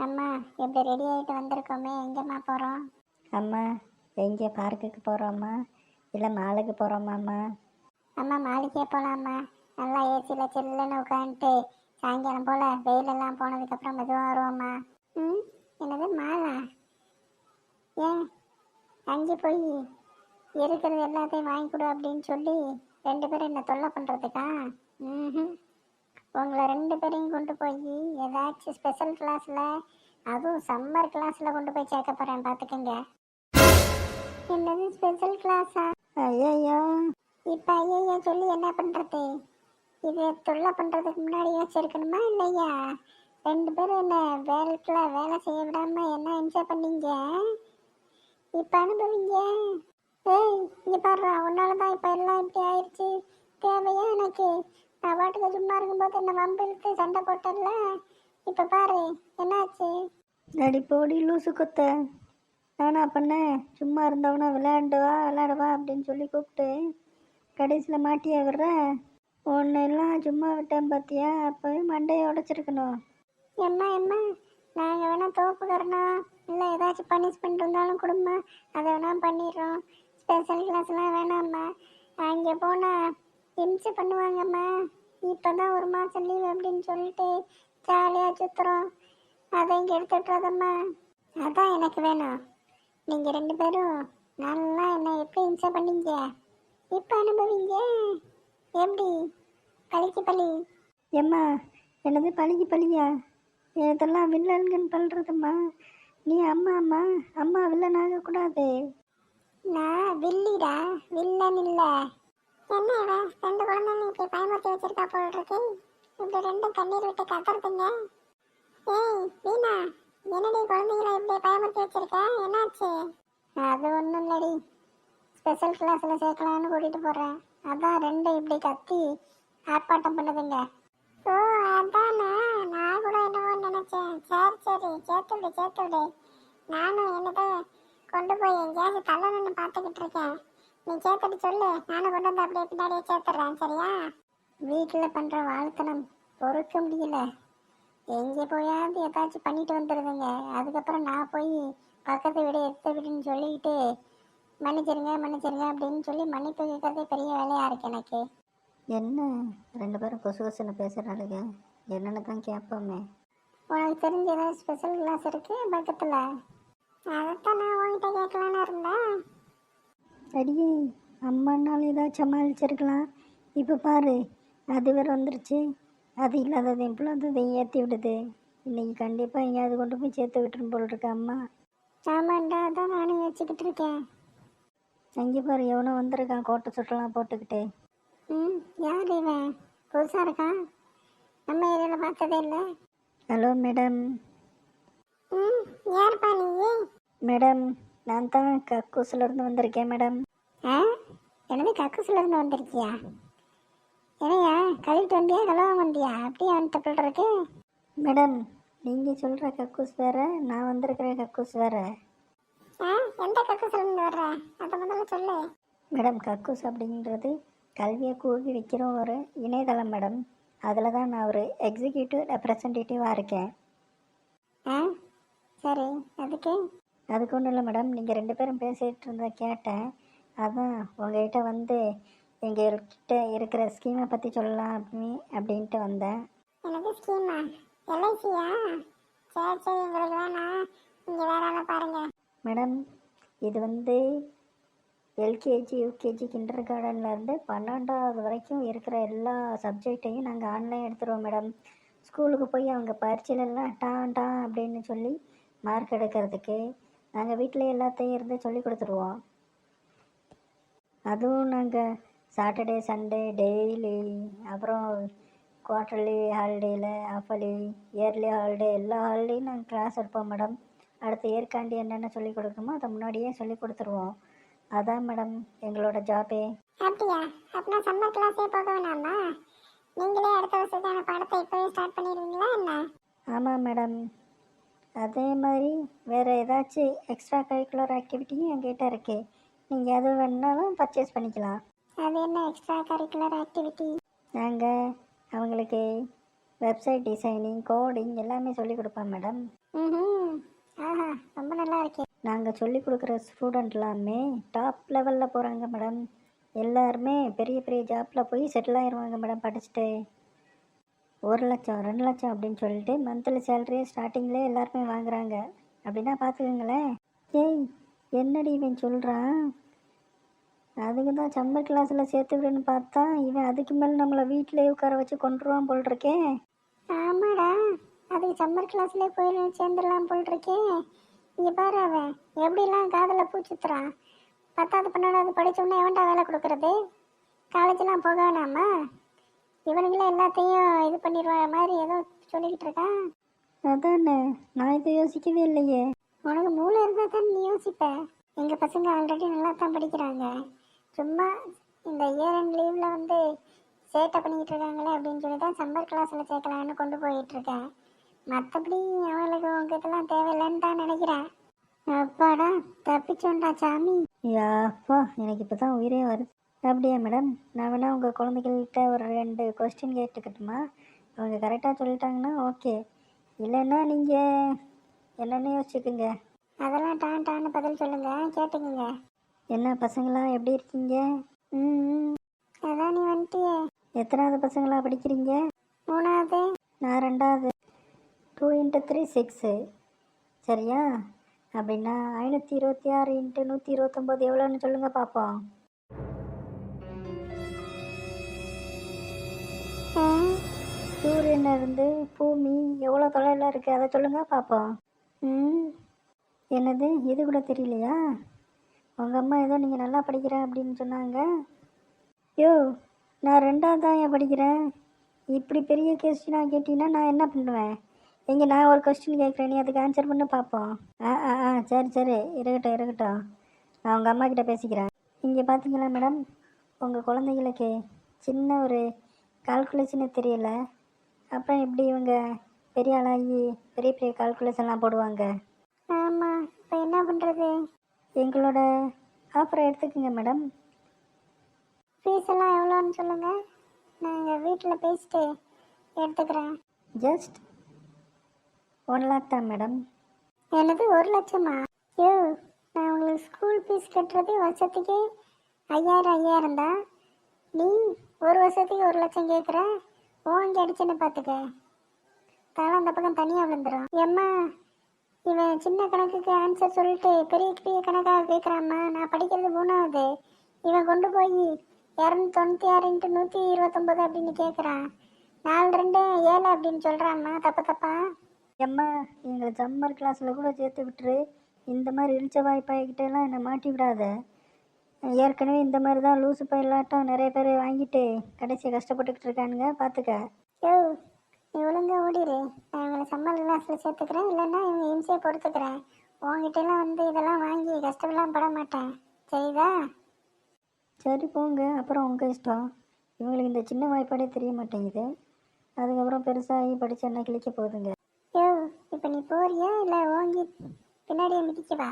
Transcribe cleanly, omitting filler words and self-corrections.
அம்மா எப்படி ரெடி ஆகிட்டு வந்திருக்கோமே, எங்கேம்மா போகிறோம்? அம்மா எங்கே பார்க்குக்கு போகிறோம்மா இல்லை மாலுக்கு போகிறோமாம்மா? அம்மா மாளிகையே போகலாம்மா. நல்லா ஏசியில் சில்லுன்னு உட்காந்துட்டு சாயங்காலம் போல் வெயிலெல்லாம் போனதுக்கப்புறம் மெதுவாக வருவோம்மா. ம், என்னது மாலா? ஏன் அங்கே போய் இருக்கிறது எல்லாத்தையும் வாங்கி கொடு அப்படின்னு சொல்லி ரெண்டு பேரும் என்ன தொல்லை பண்ணுறதுக்கா? ம், உங்களை ரெண்டு பேரையும் கொண்டு போய் ஏதாச்சும் ஸ்பெஷல் கிளாஸில், அதுவும் சம்மர் கிளாஸில் கொண்டு போய் சேர்க்க போகிறேன், பார்த்துக்கங்க. என்னது ஸ்பெஷல் கிளாஸா? ஐயா இப்போ ஐயா சொல்லி என்ன பண்ணுறது? இது தொல்லை பண்ணுறதுக்கு முன்னாடி யோசிச்சிருக்கணுமா இல்லையா? ரெண்டு பேரும் என்ன வேலை செய்ய விடாமல் என்ன என்ஜாய் பண்ணீங்க, இப்போ அனுபவிங்க. ஏய், இங்கே பாடுறா, உன்னால தான் இப்போ எல்லாம் இப்படி ஆயிடுச்சு. தேவையா எனக்கு? நான் பாட்டுக்கு சும்மா இருக்கும்போது என்ன வம்பு இழுத்து சண்டை போட்டல, இப்போ பாரு என்னாச்சு. அடி போடி லூசு கொத்த. நானா பண்ணேன்? சும்மா இருந்தவனா விளையாடவா அப்படின்னு சொல்லி கூப்பிட்டு கடைசியில் மாட்டியா விடுற. ஒன்று எல்லாம் சும்மா விட்டேன் பார்த்தியா? அப்போவே மண்டையை உடைச்சிருக்கணும். எம்மா நாங்கள் வேணால் தோப்புக்கிறோம், இல்லை ஏதாச்சும் பனிஷ்மெண்ட் இருந்தாலும் கொடுமா, அதை வேணால் பண்ணிடுறோம். ஸ்பெஷல் கிளாஸ்லாம் வேணாம்மா. அங்கே போனால் இம்சை பண்ணுவாங்கம்மா. இப்போ தான் ஒரு மாதம் லீவ் அப்படின்னு சொல்லிட்டு ஜாலியாக சுற்றுறோம், அதை இங்கே எடுத்துட்டுறதம்மா. அதான் எனக்கு வேணும். நீங்கள் ரெண்டு பேரும் நல்லா என்ன எப்படி இம்சை பண்ணீங்க, இப்போ அனுபவிங்க. எப்படி பழிக்கு பழி? ஏம்மா என்னது பழிக்கு பழியா? இதெல்லாம் வில்லன்கன்னு பண்ணுறதும்மா. நீ அம்மா வில்லன் ஆகக்கூடாது. நான் வில்லிடா, வில்லன் இல்லை. என்ன ரெண்டு குழந்தைங்க இப்படி பயமுறுத்தி வச்சிருக்கா போல் இருக்கு. இப்படி ரெண்டும் கண்ணீர் விட்டு கத்துறதுங்க. ஏய் வீணா, என்னடி குழந்தைங்களை இப்படி பயமுறுத்தி வச்சிருக்க, என்னாச்சு? அது ஒன்றும் இல்லடி, ஸ்பெஷல் கிளாஸில் சேர்க்கலான்னு கூட்டிகிட்டு போகிறேன். அதான் ரெண்டு இப்படி கத்தி ஆர்ப்பாட்டம் பண்ணுதுங்க. ஓ அதானே, நான் கூட என்னவோ நினச்சேன். சரி சேர்த்து விடு. நானும் என்னதை கொண்டு போய் எங்கேயாவது தள்ளணும்னு பார்த்துக்கிட்டு இருக்கேன். நீ சேர்த்துட்டு சொல்லு, நானும் கொண்டு வந்து அப்படியே பின்னாடியே சேர்த்துட்றேன், சரியா? வீட்டில் பண்ணுற வாழ்த்தனம் பொறுக்க முடியல. எங்கே போயாவது ஏதாச்சும் பண்ணிட்டு வந்துடுதுங்க. அதுக்கப்புறம் நான் போய் பக்கத்து வீடு எடுத்த வீடுன்னு சொல்லிக்கிட்டு மன்னிச்சிருங்க அப்படின்னு சொல்லி மன்னிப்பு கேட்கறதே பெரிய வேலையாக இருக்கு எனக்கு. என்ன ரெண்டு பேரும் கொசு கொசுன்னு பேசுகிறாளுங்க, என்னென்னு தான் கேட்போமே. உனக்கு தெரிஞ்ச ஏதாவது ஸ்பெஷல் கிளாஸ் இருக்கு பக்கத்தில்? அதைத்தான் நான் உங்ககிட்ட கேட்கலான்னு இருந்தேன். அடியே, அம்மானால ஏதாச்சும் சமாளிச்சிருக்கலாம். இப்போ பாரு, அது வேறு வந்துருச்சு. அது இல்லாததையும் இல்லாததையும் ஏற்றி விடுது. இன்னைக்கு கண்டிப்பாக எங்கேயாவது கொண்டு போய் சேர்த்து விட்டுரும் போல் இருக்கு அம்மா. ஆமாண்டா, அதான் நானும் வச்சுக்கிட்டு இருக்கேன். அங்கே பாரு, எவனோ வந்திருக்கான் கோட்டை சுட்டெல்லாம் போட்டுக்கிட்டு. யார் இவன்? புதுசாக இருக்கான், நம்ம ஏரியாவில் பார்த்ததே இல்லை. Hello madam. யார்ப்பா நீ? மேடம், நான் தான் கக்கூஸ்லேருந்து வந்திருக்கேன் மேடம். என்னது கக்கூஸ்லேருந்து வந்திருக்கியா? என்னையா கழுவிட்டு வந்தியா கழுவ வந்தியா? அப்படியே வந்துட்டு போல் இருக்கு. மேடம், நீங்கள் சொல்கிற கக்கூஸ் வேறு, நான் வந்திருக்கிற கக்கூஸ் வேறு. எந்த கக்கூஸ்லேருந்து வர்ற, அதை முதல்ல சொல்லு. மேடம், கக்கூஸ் அப்படின்றது கல்வியை கூவி வைக்கிற ஒரு இணையதளம் மேடம். அதில் தான் நான் ஒரு எக்ஸிக்யூட்டிவ் ரெப்ரசன்டேட்டிவாக இருக்கேன். சரி, அதுக்கு ஒன்றும் இல்லை மேடம், நீங்கள் ரெண்டு பேரும் பேசிகிட்டு இருந்ததை கேட்டேன். அதான் உங்கள்கிட்ட வந்து எங்கள்கிட்ட இருக்கிற ஸ்கீமை பற்றி சொல்லலாம் அப்படின்ட்டு வந்தேன். எனக்கு ஸ்கீமா? எல்ஐசியா? சரி உங்களுக்கு வேணாம், நீங்கள் வேற ஆளை பாருங்க. மேடம், இது வந்து எல்கேஜி யூகேஜி கிண்டர் கார்டன்லேருந்து 12வது வரைக்கும் இருக்கிற எல்லா சப்ஜெக்டையும் நாங்கள் ஆன்லைன் எடுத்துருவோம் மேடம். ஸ்கூலுக்கு போய் அவங்க பரீட்சையிலலாம் டான் அப்படின்னு சொல்லி மார்க் எடுக்கிறதுக்கு நாங்கள் வீட்டில் எல்லாத்தையும் இருந்து சொல்லி கொடுத்துருவோம். அதுவும் நாங்கள் சாட்டர்டே சண்டே டெய்லி, அப்புறம் குவார்ட்டர்லி ஹாலிடேயில், ஆஃபலி, இயர்லி ஹாலிடே, எல்லா ஹாலிடேயும் நாங்கள் கிளாஸ் எடுப்போம் மேடம். அடுத்த இயற்காண்டி என்னென்ன சொல்லி கொடுக்குமோ அதை முன்னாடியே சொல்லி கொடுத்துருவோம். அதான் மேடம் எங்களோட ஜாபே. அப்படியா? அப்படின்னா சம்மர் கிளாஸே போக வேணாமா? நீங்களே அடுத்த வருஷத்தான பாடத்தை இப்போவே ஸ்டார்ட் பண்ணிடுவீங்களா என்ன? ஆமாம் மேடம். அதே மாதிரி வேறு ஏதாச்சும் எக்ஸ்ட்ரா கரிக்குலர் ஆக்டிவிட்டியும் என்கிட்ட இருக்குது. நீங்கள் எது வேணாலும் பர்ச்சேஸ் பண்ணிக்கலாம். அது என்ன எக்ஸ்ட்ரா கரிக்குலர் ஆக்டிவிட்டி? நாங்கள் அவங்களுக்கு வெப்சைட் டிசைனிங், கோடிங் எல்லாமே சொல்லிக் கொடுப்பான் மேடம். ம். ஆஹா, ரொம்ப நல்லா இருக்கே. நாங்கள் சொல்லிக் கொடுக்குற ஸ்டூடெண்ட் எல்லாமே டாப் லெவலில் போகிறாங்க மேடம். எல்லாருமே பெரிய பெரிய ஜாப்பில் போய் செட்டில் ஆயிடுவாங்க மேடம் படிச்சுட்டு. 1,00,000 2,00,000 அப்படின்னு சொல்லிட்டு மந்த்லி சேலரியே ஸ்டார்டிங்லேயே எல்லாருமே வாங்குறாங்க. அப்படின்னா பார்த்துக்கோங்களேன். ஏய், என்னடி இவன் சொல்கிறான்? அதுக்கு தான் சம்மர் கிளாஸில் சேர்த்து விடுன்னு பார்த்தா இவன் அதுக்கு மேலே நம்மளை வீட்டிலேயே உட்கார வச்சு கொண்டுருவான் போல் இருக்கே. ஆமாடா, அதுக்கு சம்மர் கிளாஸ்லேயே போய் சேர்ந்துடலாம் போல் இருக்கே. இங்கே பாரு, அவன் எப்படிலாம் காதில் பூச்சுத்துறான். 10வது 12வது படித்தோடனே எவன்டா வேலை கொடுக்குறது? காலேஜெலாம் போக வேணாமா? இவனுங்களே எல்லாத்தையும் இது பண்ணிடுவா மாதிரி ஏதோ சொல்லிக்கிட்டு இருக்கான். அதானே, நான் இதை யோசிக்கவே இல்லையே. உனக்கு மூளை இருந்தால் தான் நீ யோசிப்ப. எங்கள் பசங்க ஆல்ரெடி நல்லா தான் படிக்கிறாங்க. சும்மா இந்த இயர் அண்ட் லீவில் வந்து சேட்டை பண்ணிக்கிட்டு இருக்காங்களே அப்படின்னு சொல்லி தான் சம்மர் கிளாஸில் சேர்க்கலான்னு கொண்டு போயிட்டுருக்கேன். மற்றபடி அவங்களுக்கு உங்ககிட்டலாம் தேவையில்லைன்னு தான் நினைக்கிறேன். அப்பாடா, தப்பிச்சோண்டா சாமி. யாப்பா, எனக்கு இப்போ தான் உயிரே வருது. அப்படியா மேடம்? நான் வேணா உங்கள் குழந்தைகள்கிட்ட ஒரு 2 கொஸ்டின் கேட்டுக்கட்டுமா? அவங்க கரெக்டாக சொல்லிட்டாங்கன்னா ஓகே, இல்லைன்னா நீங்கள் என்னென்னு யோசிச்சுக்குங்க. அதெல்லாம் டான்னு பதில் சொல்லுங்க, கேட்டுக்குங்க. என்ன பசங்களா, எப்படி இருக்கீங்க? ம். அதான் நீ வந்துட்டியே. எத்தனாவது பசங்களா படிக்கிறீங்க? 3வது. நான் 2வது. 2 × 3 6. சரியா? அப்படின்னா 526 × 129 எவ்வளோன்னு சொல்லுங்கள் பார்ப்போம். சூரியனிலிருந்து பூமி எவ்வளோ தொலைவில் இருக்குது அதை சொல்லுங்கள் பார்ப்போம். என்னது, இது கூட தெரியலையா? உங்கள் அம்மா ஏதோ நீங்கள் நல்லா படிக்கிறேன் அப்படின்னு சொன்னாங்க. யோ, நான் 2வது தான் ஏன் படிக்கிறேன். இப்படி பெரிய கொஸ்டினாக கேட்டிங்கன்னா நான் என்ன பண்ணுவேன்? எங்கே, நான் ஒரு கொஸ்டின் கேட்குறேன், நீ அதுக்கு ஆன்சர் பண்ணி பார்ப்போம். சரி இருக்கட்டும். நான் உங்கள் அம்மா கிட்ட பேசிக்கிறேன். இங்கே பார்த்தீங்களா மேடம், உங்கள் குழந்தைங்களுக்கு சின்ன ஒரு கால்குலேஷனே தெரியல. அப்புறம் எப்படி இவங்க பெரிய ஆளாகி பெரிய பெரிய கால்குலேஷன்லாம் போடுவாங்க? ஆமாம், இப்போ என்ன பண்ணுறது? எங்களோட ஆஃபரை எடுத்துக்கோங்க மேடம். ஃபீஸ் எல்லாம் எவ்வளோன்னு சொல்லுங்கள், நாங்கள் வீட்டில் பேசிட்டு எடுத்துக்கிறேன். ஜஸ்ட் 1 lakh தான் மேடம். என்னது 1 லட்சமா? ஐயோ, நான் உங்களுக்கு ஸ்கூல் ஃபீஸ் கட்டுறது வருஷத்துக்கு 5,000 தான். நீ ஒரு வருஷத்துக்கு 1 லட்சம் கேட்குற. ஓங்கி அடிச்சுன்னு பார்த்துக்க, தலை அந்த பக்கம் தனியாக விழுந்துடும். ஏம்மா, இவன் சின்ன கணக்குக்கு ஆன்சர் சொல்லிட்டு பெரிய பெரிய கணக்காக கேட்குறாம்மா. நான் படிக்கிறது 3வது. இவன் கொண்டு போய் 296 × 129 அப்படின்னு கேட்குறான். 4 2 7 அப்படின்னு சொல்கிறாம்மா. தப்பா? எம்மா, எங்களை சம்மர் கிளாஸில் கூட சேர்த்து விட்டுரு. இந்த மாதிரி இழிச்ச வாய்ப்பாகிக்கிட்டேலாம் என்னை மாட்டி விடாத. ஏற்கனவே இந்த மாதிரி தான் லூசு பயிலாட்டம் நிறைய பேர் வாங்கிட்டு கடைசியை கஷ்டப்பட்டுக்கிட்டு இருக்கானுங்க, பார்த்துக்க. யோ, நீ ஒழுங்காக ஓடிடு. நான் இவங்களை சம்மர் கிளாஸில் சேர்த்துக்கிறேன், இல்லைன்னா இவங்க இம்சையை பொறுத்துக்கிறேன். உங்ககிட்டலாம் வந்து இதெல்லாம் வாங்கி கஷ்டமெல்லாம் பட மாட்டேன், சரிதா? சரி போங்க, அப்புறம் உங்கள் இஷ்டம். இவங்களுக்கு இந்த சின்ன வாய்ப்பாடே தெரிய மாட்டேங்குது. அதுக்கப்புறம் பெருசாகி படித்து என்ன கிழிக்க போகுதுங்க. யோ, இப்போ நீ போறியா இல்லை ஓங்கி பின்னாடியே மிதிக்கவா?